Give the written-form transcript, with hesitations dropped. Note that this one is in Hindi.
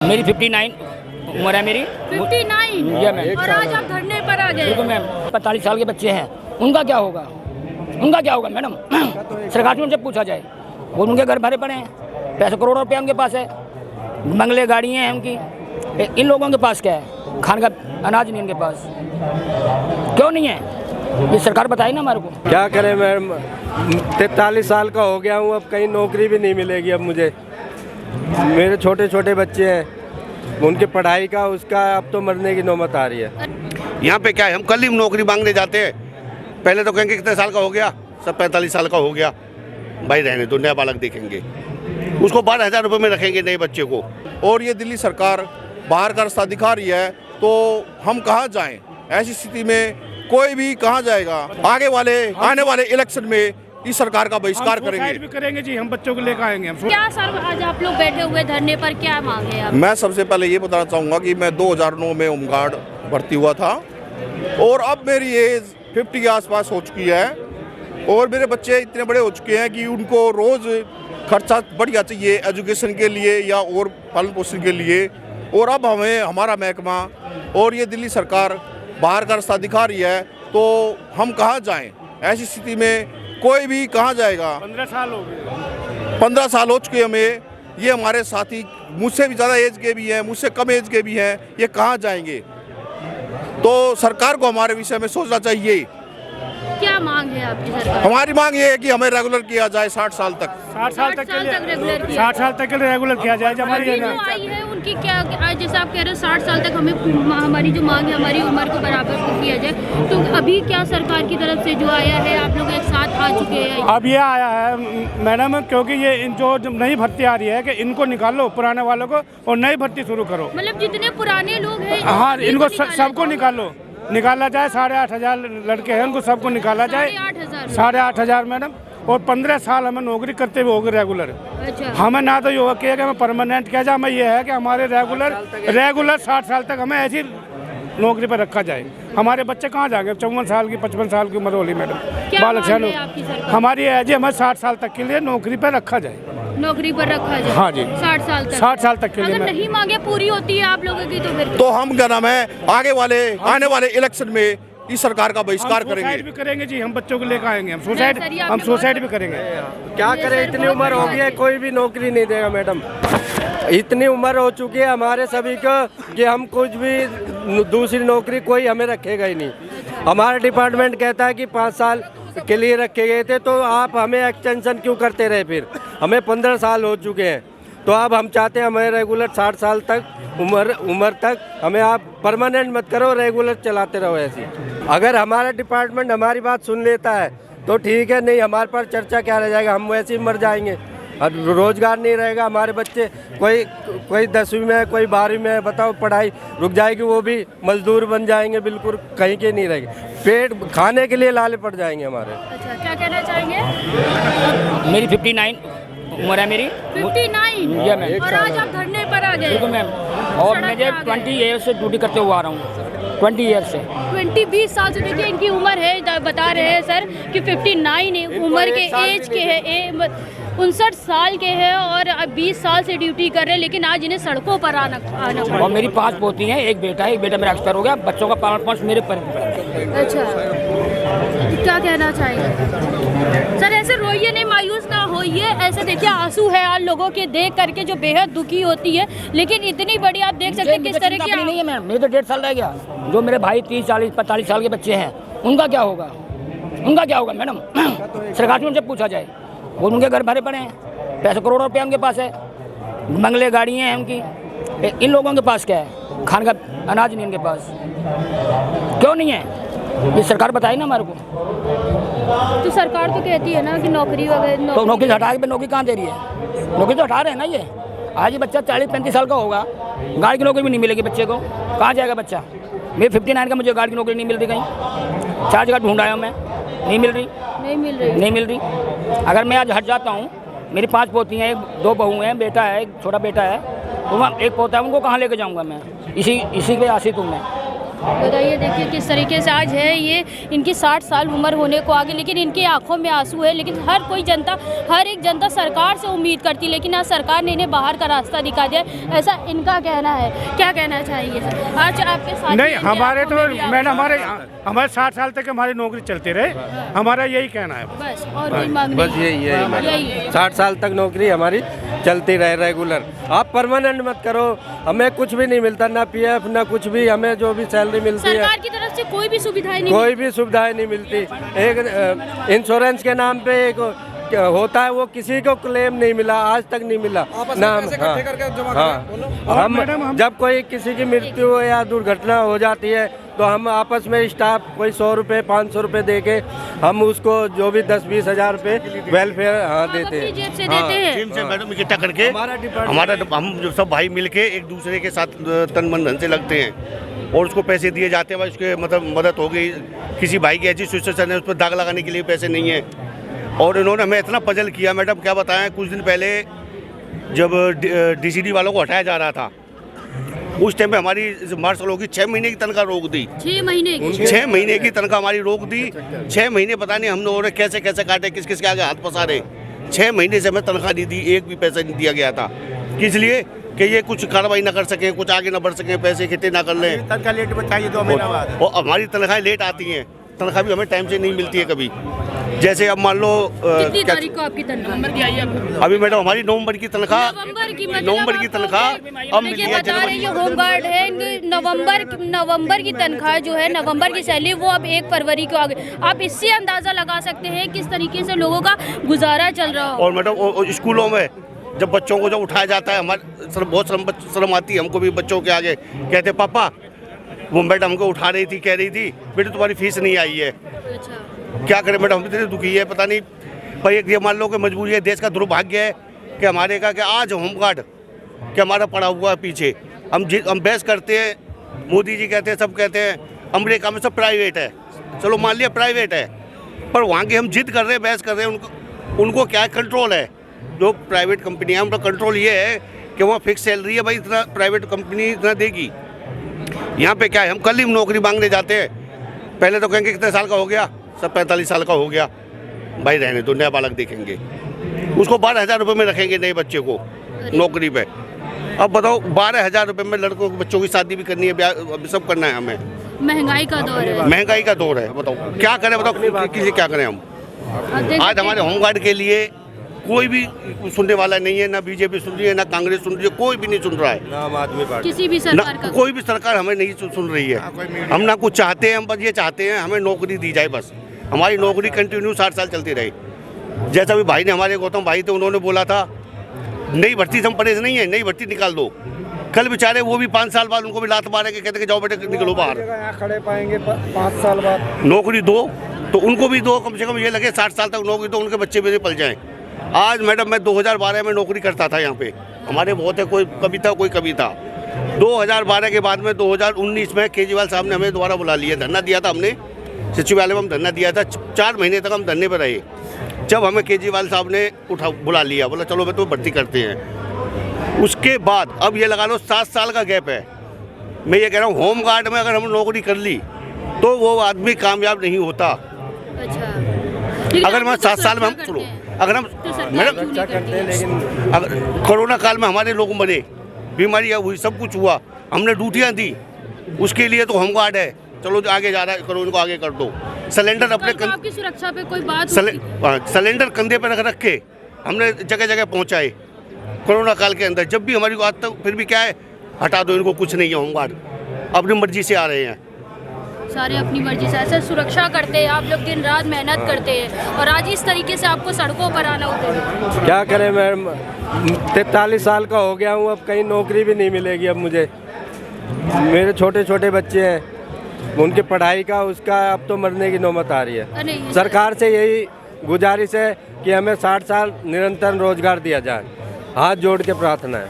मेरी 59 उम्र है मेरी। 59 या मैम। और आज आप धरने पर आ गए। देखो मैम 45 साल के बच्चे हैं, उनका क्या होगा? उनका क्या होगा मैडम? सरकार से उनसे पूछा जाए। वो उनके घर भरे पड़े हैं, पैसे करोड़ों रुपया उनके पास है, बंगले गाड़ियाँ हैं उनकी। इन लोगों के पास क्या है? खाने का अनाज नहीं इनके पास, क्यों नहीं है? ये सरकार बताए ना हमारे को। क्या करें मैडम, 43 साल का हो गया हूँ, अब कहीं नौकरी भी नहीं मिलेगी अब मुझे। मेरे छोटे छोटे बच्चे हैं, उनकी पढ़ाई का उसका अब तो मरने की नौबत आ रही है। यहाँ पे क्या है, हम कल ही नौकरी मांगने जाते हैं, पहले तो कहेंगे कितने साल का हो गया, सब 45 साल का हो गया, भाई रहने दो, नया बालक देखेंगे, उसको 12,000 रुपये में रखेंगे नए बच्चे को। और ये दिल्ली सरकार बाहर का रास्ता दिखा रही है, तो हम कहाँ जाएं? ऐसी स्थिति में कोई भी कहाँ जाएगा? आने वाले इलेक्शन में इस सरकार का बहिष्कार करेंगे। भी करेंगे जी, हम बच्चों को लेकर आएंगे हम। क्या सर आज आप लोग बैठे हुए धरने पर क्या मांगे आप? मैं सबसे पहले ये बताना चाहूँगा कि मैं 2009 में होमगार्ड भर्ती हुआ था और अब मेरी एज 50 के आसपास हो चुकी है और मेरे बच्चे इतने बड़े हो चुके हैं कि उनको रोज़ खर्चा बढ़िया चाहिए एजुकेशन के लिए या और पालन पोषण के लिए। और अब हमें हमारा महकमा और ये दिल्ली सरकार बाहर का रास्ता दिखा रही है, तो हम कहाँ जाएं? ऐसी स्थिति में कोई भी कहाँ जाएगा? 15 साल हो गए। 15 साल हो चुके हमें। ये हमारे साथी मुझसे भी ज़्यादा एज के भी हैं, मुझसे कम एज के भी हैं, ये कहाँ जाएंगे? तो सरकार को हमारे विषय में सोचना चाहिए। क्या मांग है आपकी सरकार? हमारी मांग ये है कि हमें रेगुलर किया जाए 60 साल तक। 60 साल तक के लिए रेगुलर किया। 60 साल तक के लिए रेगुलर किया जाए। अभी जो आई है उनकी क्या, जैसे आप कह रहे हो 60 साल तक हमें हमारी जो मांग है हमारी उम्र को बराबर किया जाए, तो अभी क्या सरकार की तरफ से जो आया है? आप लोग एक साथ आ चुके हैं। अब ये आया है मैडम, क्योंकि ये जो नई भर्ती आ रही है कि इनको निकालो पुराने वालों को और नई भर्ती शुरू करो। मतलब जितने पुराने लोग हैं हाँ, इनको सबको निकाला जाए। 8,500 लड़के हैं, उनको सबको निकाला जाए। 8,500 मैडम। और 15 साल हमें नौकरी करते हुए होगी रेगुलर। अच्छा। हमें ना तो ये किया कि हमें परमानेंट किया जाए, हमें ये है कि हमारे रेगुलर 60 साल तक हमें ऐसी नौकरी पर रखा जाए। हमारे बच्चे कहाँ जाएंगे? 54 साल की 55 साल की उम्र होली मैडम, बालक है। हमारी एज हमें 60 साल तक के लिए नौकरी पर रखा जाए। नौकरी पर रखा जाए। हाँ जी, 60 साल तक। 60 साल तक के लिए। अगर नहीं मांगे पूरी होती है आप लोगों की, तो फिर तो हम क्या नाम है, आने वाले इलेक्शन में इस सरकार का बहिष्कार करेंगे। भी करेंगे जी, हम बच्चों को लेकर आएंगे। हम सुसाइड भी करेंगे। क्या करें, इतनी उम्र हो गई है, कोई भी नौकरी नहीं देगा मैडम। इतनी उम्र हो चुकी है हमारे सभी को कि हम कुछ भी दूसरी नौकरी कोई हमें रखेगा ही नहीं। हमारा डिपार्टमेंट कहता है कि 5 साल के लिए रखे गए थे, तो आप हमें एक्सटेंशन क्यों करते रहे? फिर हमें 15 साल हो चुके हैं, तो अब हम चाहते हैं हमें रेगुलर 60 साल तक उम्र तक हमें आप परमानेंट मत करो, रेगुलर चलाते रहो ऐसी। अगर हमारा डिपार्टमेंट हमारी बात सुन लेता है तो ठीक है, नहीं हमारे पास चर्चा क्या रह जाएगा, हम वैसे ही मर जाएंगे। और रोजगार नहीं रहेगा, हमारे बच्चे कोई 10वीं में है, कोई 12वीं में है, बताओ पढ़ाई रुक जाएगी, वो भी मजदूर बन जाएंगे, बिल्कुल कहीं के नहीं रहेंगे, पेट खाने के लिए लाले पड़ जाएंगे हमारे। अच्छा, क्या कहना चाहेंगे? मेरी 59 उम्र है मेरी। 59 या मैम। और आज आप धरने पर आ गए। देखो मैम, और मुझे 20 ईयर से ड्यूटी करते हुए आ रहा हूँ। 20 ईयर से 20 साल से। देखिए इनकी उम्र है, बता रहे हैं सर कि 59 उम्र के एज के है, 59 साल के हैं और अब 20 साल से ड्यूटी कर रहे हैं, लेकिन आज इन्हें सड़कों पर आना पड़ा। और मेरी 5 पोती हैं, एक बेटा है, एक बेटा मेरा एक्सपायर हो गया। बच्चों का पालन पोषण मेरे पर। अच्छा, क्या कहना चाहिए सर? ऐसे रोइए नहीं, मायूस ना होइए। ऐसे देखिए आंसू है आज लोगों के देख करके जो बेहद दुखी होती है, लेकिन इतनी बड़ी आप देख सकते हैं किस तरह की नहीं है मैम। मेरे तो 1.5 साल रह गया। जो मेरे भाई 30, 40, 45 साल के बच्चे हैं, उनका क्या होगा? उनका क्या होगा मैडम? सरकार से उनसे पूछा जाए। वो उनके घर भरे पड़े हैं, पैसे करोड़ों रुपया उनके पास है, बंगले गाड़ियाँ हैं उनकी। इन लोगों के पास क्या है? खाने का अनाज नहीं इनके पास, क्यों नहीं है? ये सरकार बताए ना हमारे को। तो सरकार तो कहती है ना कि नौकरी वगैरह, तो नौकरी हटा के नौकरी कहाँ दे रही है? नौकरी तो हटा रहे हैं ना ये। आज ये बच्चा 40-35 साल का होगा, गाड़ी की नौकरी भी नहीं मिलेगी बच्चे को, कहाँ जाएगा बच्चा? मेरे 59 का मुझे गाड़ी की नौकरी नहीं मिल रही कहीं। 4 जगह ढूंढ आया हूँ मैं, नहीं मिल रही। अगर मैं आज हट जाता हूँ, मेरी 5 पोती हैं, 2 बहू हैं, बेटा है, एक छोटा बेटा है, तो वहाँ एक पोता है, उनको कहाँ लेके जाऊँगा मैं? इसी पे आशित हूँ मैं। बताइए, देखिए किस तरीके से आज है ये, इनकी 60 साल उम्र होने को आगे, लेकिन इनकी आंखों में आंसू है। लेकिन हर एक जनता सरकार से उम्मीद करती, लेकिन आज सरकार ने इन्हें बाहर का रास्ता दिखा दिया, ऐसा इनका कहना है। क्या कहना चाहिए सर? आज आपके साथ नहीं, हमारे तो मैडम हमारे 60 साल तक हमारी नौकरी चलती रहे, हमारा यही कहना है बस, और कोई मांग बस नहीं। यही 60 साल तक नौकरी हमारी चलती रहे रेगुलर। आप परमानेंट मत करो, हमें कुछ भी नहीं मिलता, ना पीएफ ना कुछ भी, हमें जो भी सैलरी मिलती है सरकार की तरफ से कोई भी सुविधाएं नहीं, कोई भी सुविधाएं नहीं मिलती। एक इंश्योरेंस के नाम पे एक होता है, वो किसी को क्लेम नहीं मिला, आज तक नहीं मिला नाम। हम जब कोई किसी की मृत्यु या दुर्घटना हो जाती है तो हम आपस में स्टाफ कोई 100 रुपये 500 रुपये दे के हम उसको जो भी 10-20 हज़ार रुपये वेलफेयर देते हैं, जेब से देते हैं। जेब से मैडम इकट्ठा करके हमारा हम जो सब भाई मिलके एक दूसरे के साथ तन मन धन से लगते हैं और उसको पैसे दिए जाते हैं। उसके मतलब मदद हो गई, किसी भाई की ऐसी सिचुएशन है उस पर दाग लगाने के लिए पैसे नहीं है। और इन्होंने हमें इतना पजल किया मैडम, क्या बताएं। कुछ दिन पहले जब डीसीडी वालों को हटाया जा रहा था, उस टाइम पे हमारी मार्शल की 6 महीने की तनख्वाह रोक दी। 6 महीने की 6 महीने की तनख्वाह हमारी रोक दी। 6 महीने पता नहीं हमने और कैसे कैसे काटे, किस किस के आगे हाथ पसारे। 6 महीने से हमें तनख्वाह नहीं दी, एक भी पैसा नहीं दिया गया था। किस लिए कि ये कुछ कार्रवाई ना कर सकें, कुछ आगे ना बढ़ सकें, पैसे इकट्ठे ना कर लें। तनख्वाह लेट बताइए 2 महीना बाद। और हमारी तनख्वाहें लेट आती हैं, तनख्वाह भी हमें टाइम से नहीं मिलती है कभी। जैसे अब मान लो कितनी तारीख को आपकी तनख्वाह? अभी मैडम हमारी नवंबर की तनख्वाह, नवंबर की तनख्वाह अब मिली है। बता रहे हैं होमगार्ड है, नवंबर की तनख्वाह जो है, नवंबर की सैलरी वो अब 1 फरवरी को आ गई। आप इससे अंदाजा लगा सकते हैं किस तरीके से लोगों का गुजारा चल रहा हो। और मैडम स्कूलों में जब बच्चों को जब उठाया जाता है, हमारे बहुत शर्म आती है हमको भी बच्चों के आगे। कहते पापा वो मैडम हमको उठा रही थी, कह रही थी बेटे तुम्हारी फीस नहीं आई है। अच्छा, क्या करें मैडम, हम इतने दुखी है पता नहीं। पर एक ये मान लो कि मजबूरी है, देश का दुर्भाग्य है कि हमारे का कि आज होमगार्ड कि हमारा पड़ा हुआ है पीछे। हम बहस करते हैं, मोदी जी कहते हैं, सब कहते हैं अमेरिका में सब प्राइवेट है। चलो मान लिया प्राइवेट है, पर वहाँ की हम जिद कर रहे हैं, बहस कर रहे हैं। उनको क्या है, कंट्रोल है। जो प्राइवेट कंपनी है उनका कंट्रोल ये है कि वहाँ फिक्स सैलरी है, भाई इतना प्राइवेट कंपनी इतना देगी। यहाँ पे क्या है, हम कल ही नौकरी मांगने जाते हैं, पहले तो कहेंगे कितने साल का हो गया, सब 45 साल का हो गया। भाई रहने दो, नया बालक देखेंगे, उसको 12,000 रुपये में रखेंगे नए बच्चे को नौकरी पे। अब बताओ 12,000 रुपये में लड़कों बच्चों की शादी भी करनी है, ब्याह सब करना है हमें। महंगाई का दौर है, महंगाई का दौर है। बताओ क्या करें, बताओ किसी क्या करें हम। आज हमारे होमगार्ड के लिए कोई भी सुनने वाला नहीं है, ना बीजेपी सुन रही है, ना कांग्रेस सुन रही है, कोई भी नहीं सुन रहा है। आम आदमी पार्टी किसी भी सरकार का कोई भी सरकार हमें नहीं सुन रही है। हम ना कुछ चाहते हैं, हम बस ये चाहते हैं हमें नौकरी दी जाए, बस हमारी नौकरी कंटिन्यू 60 साल चलती रही। जैसा भी भाई ने, हमारे गौतम भाई थे, उन्होंने बोला था नई भर्ती से हम परहेज नहीं है, नई भर्ती निकाल दो। कल बेचारे वो भी 5 साल बाद उनको भी लात मारे के कहते कि जाओ बेटे निकलो बाहर, यहाँ खड़े पाएंगे 5 साल बाद। नौकरी दो तो उनको भी दो, कम से कम ये लगे 60 साल तक नौकरी दो, उनके बच्चे मेरे पल जाएं। आज मैडम मैं 2012 में नौकरी करता था यहाँ पे, हमारे बहुत है, कोई कभी था कोई कभी था। 2012 के बाद में 2019 में केजरीवाल साहब ने हमें दोबारा बुला लिया, धरना दिया था हमने सचिवालय में, हम धरना दिया था। 4 महीने तक हम धरने पर रहे। जब हमें केजरीवाल साहब ने बुला लिया, बोला चलो मैं तुम्हें भर्ती करते हैं। उसके बाद अब ये लगा लो 7 साल का गैप है। मैं ये कह रहा हूँ होमगार्ड में अगर हम नौकरी कर ली तो वो आदमी कामयाब नहीं होता। अच्छा, अगर मैं 7 साल में हम सुनो, अगर हम मैडम अगर कोरोना काल में हमारे लोग मरे, बीमारियाँ हुई, सब कुछ हुआ, हमने ड्यूटियाँ दी, उसके लिए तो होमगार्ड है। चलो जो आगे जा रहा है करो, इनको आगे कर दो। सिलेंडर अपने आपकी सुरक्षा पे कोई बात सिलेंडर कंधे पर रख के हमने जगह जगह पहुंचाए कोरोना काल के अंदर। जब भी हमारी बात, तक फिर भी क्या है, हटा दो इनको, कुछ नहीं है। होमगार्ड अपनी मर्जी से आ रहे हैं, सारे अपनी मर्जी से ऐसे सुरक्षा करते हैं। आप लोग दिन रात मेहनत करते हैं और आज इस तरीके से आपको सड़कों पर आना होता है। क्या करें मैम, 43 साल का हो गया हूँ, अब कहीं नौकरी भी नहीं मिलेगी अब मुझे। मेरे छोटे छोटे बच्चे हैं, उनकी पढ़ाई का उसका अब तो मरने की नौबत आ रही है। सरकार से यही गुजारिश है कि हमें 60 साल निरंतर रोजगार दिया जाए, हाथ जोड़ के प्रार्थना है।